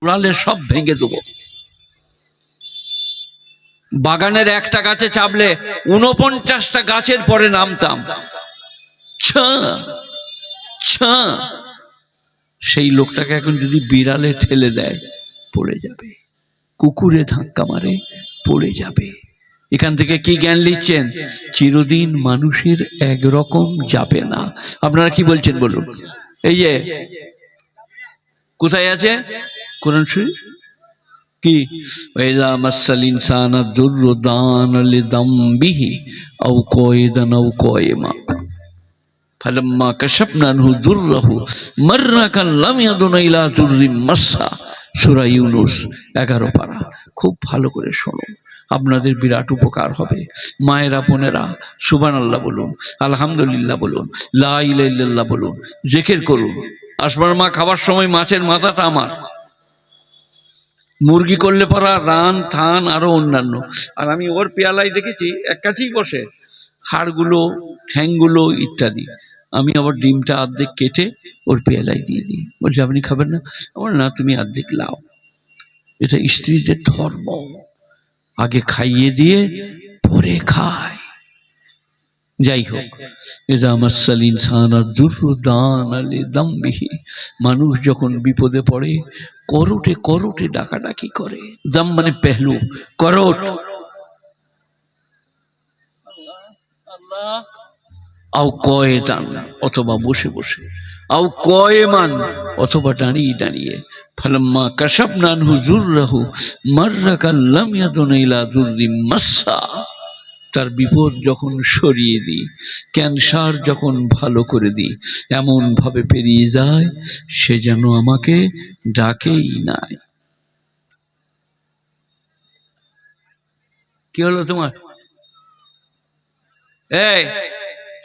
উড়ালে সব ভেঙে দেবো। বাগানের একটা গাছে চাপলে 49টা গাছের পরে নামতাম। সেই লোকটাকে এখন যদি বিড়ালে ঠেলে দেয় পড়ে যাবে, কুকুরে ধাক্কা মারে পড়ে যাবে। এখান থেকে কি জ্ঞান নিচ্ছেন? চিরদিন মানুষের একরকম যাবে না। আপনারা কি বলছেন বলুন? এই যে কোথায় আছে কোরআন শরীফ কি, ওয়াইযা মাসাল ইনসানা দুররু দানা লিযামবিহি আও কয়দান আও কয়মা ফালাম্মা কাশাফনা আনহু দুররাহু মাররা কাল্লাম ইয়াদুনা ইলা দুররিম মাসসা। সূরা ইউনূস 11 পারা। খুব ভালো করে শোনো, আপনাদের বিরাট উপকার হবে। মায়েরা বোনেরা সুবহানাল্লাহ বলুন, আলহামদুলিল্লাহ বলুন, লা ইলাহা ইল্লাল্লাহ বলুন, জিকির করুন। আসমার মা খাবার সময় মাছের মাথাটা আমার, মুরগি করলে পরা রান থান আরো অন্যান্য। আর আমি ওর পেয়ালায় দেখেছি এক কাছেই বসে হাড়গুলো ঠ্যাংগুলো ইত্যাদি। আমি আবার ডিমটা অর্ধেক কেটে ওর পেয়ালায় দিয়ে দিই। বলছি আপনি খাবেন না? আমার না, তুমি অর্ধেক লাও। এটা স্ত্রীদের ধর্ম, আগে খাইয়ে দিয়ে পরে খায়। যাই হোক, ইযা মাসাল ইনসানা দুররু দানা লিযামবিহি, মানুষ যখন বিপদে পড়ে করোটে করোটে ডাকাডাকি করে। দাম মানে পেহলু, করোট। আও কয়দান, অথবা বসে বসে, আও কয়মান, অথবা দাঁড়িয়ে দাঁড়িয়ে। ফালাম্মা কাশাফনা আনহু দুররাহু মাররা কাল্লাম ইয়াদুনা ইলা দুররিম মাসসা, তার বিপদ যখন সরিয়ে দিই, ক্যান্সার যখন ভালো করে দিই, এমন ভাবে পেরিয়ে যায় সে যেন আমাকে ডাকেই নাই। কি হলো তোমার? এই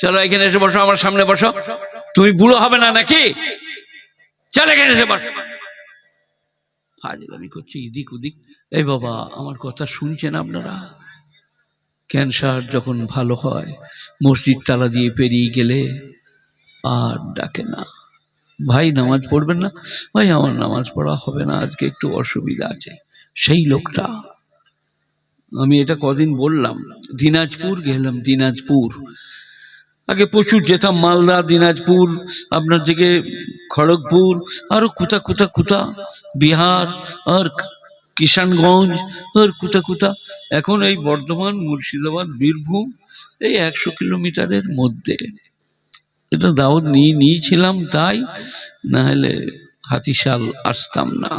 চলো এখানে এসে বসো, আমার সামনে বসো। তুমি বুড়ো হবে না নাকি? চলো এখানে এসে বসো। ফাজলামি করছি এদিক ওদিক। এই বাবা, আমার কথা শুনছেন আপনারা? ক্যান্সার যখন ভালো হয়, মসজিদ তালা দিয়ে পেরিয়ে গেলে আর ডাকে না। ভাই নামাজ পড়বেন না? ভাই আমার নামাজ পড়া হবে না, আজকে একটু অসুবিধা আছে। সেই লোকটা, আমি এটা কদিন বললাম, দিনাজপুর গেলাম। দিনাজপুর আগে প্রচুর যেতাম, মালদা, দিনাজপুর, আপনার দিকে খড়গপুর, আরো কুতা কুতা কুতা, বিহার আর কিষানগঞ্জ আর কুতা কুতা। এখন এই বর্ধমান, মুর্শিদাবাদ, বীরভূম, এই 100 কিলোমিটারের মধ্যে। এটা দাওয়াত নিয়েছিলাম তাই, না হলে হাতিশাল আসতাম না।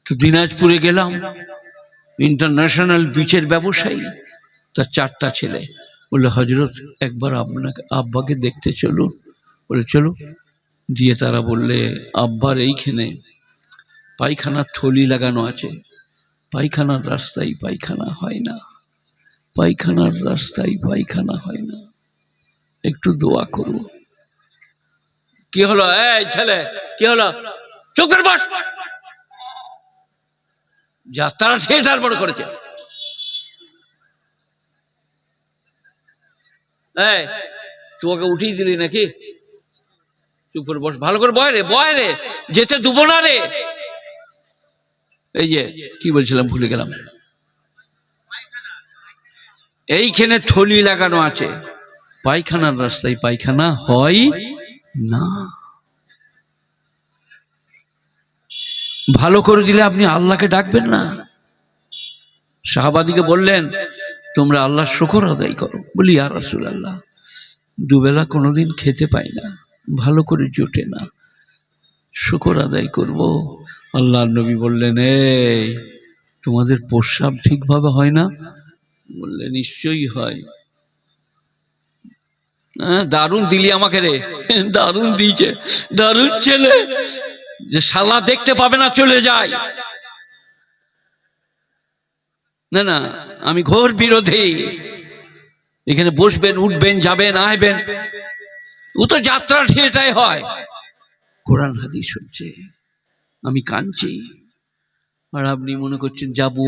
তো দিনাজপুরে গেলাম, ইন্টারন্যাশনাল বিচের ব্যবসায়ী, তার 4টা ছেলে। বললে হজরত একবার আপনাকে আব্বাকে দেখতে চলুন। বলে চলো। দিয়ে তারা বললে আব্বার এইখানে পায়খানার থলি লাগানো আছে, পায়খানার রাস্তায় পায়খানা হয় না, পায়খানার রাস্তায় পায়খানা হয় না, একটু দোয়া করো। কি হলো? এই ছেলে কি হলো? চুপ করে বস। যাত্রা থিয়েটার বড় করেছে। এই তোমাকে উঠিয়ে দিলি নাকি? চুপ করে বস, ভালো করে বয় রে, বয় রে, যেতে দেবো না রে। এই যে কি বলছিলাম ভুলে গেলাম। এইখানে থলি লাগানো আছে, পায়খানার রাস্তায় পায়খানা হয় না। ভালো করে দিলে আপনি আল্লাহকে ডাকবেন না? সাহাবাদিকে বললেন তোমরা আল্লাহর শুকর আদায় করো। বলি ইয়া রাসূলুল্লাহ, দুবেলা কোনোদিন খেতে পাই না, ভালো করে জোটে না, শুকর আদায় করব। আল্লাহর নবী বললেন এই তোমাদের প্রস্রাব ঠিকভাবে হয় না? বললে নিশ্চয়ই হয়। দারুণ দিলি আমাকে রে, দারুণ দিয়েছে, দারুণ ছেলে, যে শালা দেখতে পাবে না চলে যায়। না না, আমি ঘোর বিরোধী। এখানে বসবেন, উঠবেন, যাবেন, আসবেন, ও তো যাত্রা থিয়েটারে হয়। কোরআন হাদিস হচ্ছে, আমি কাঁদছি আর আপনি মনে করছেন যাবো।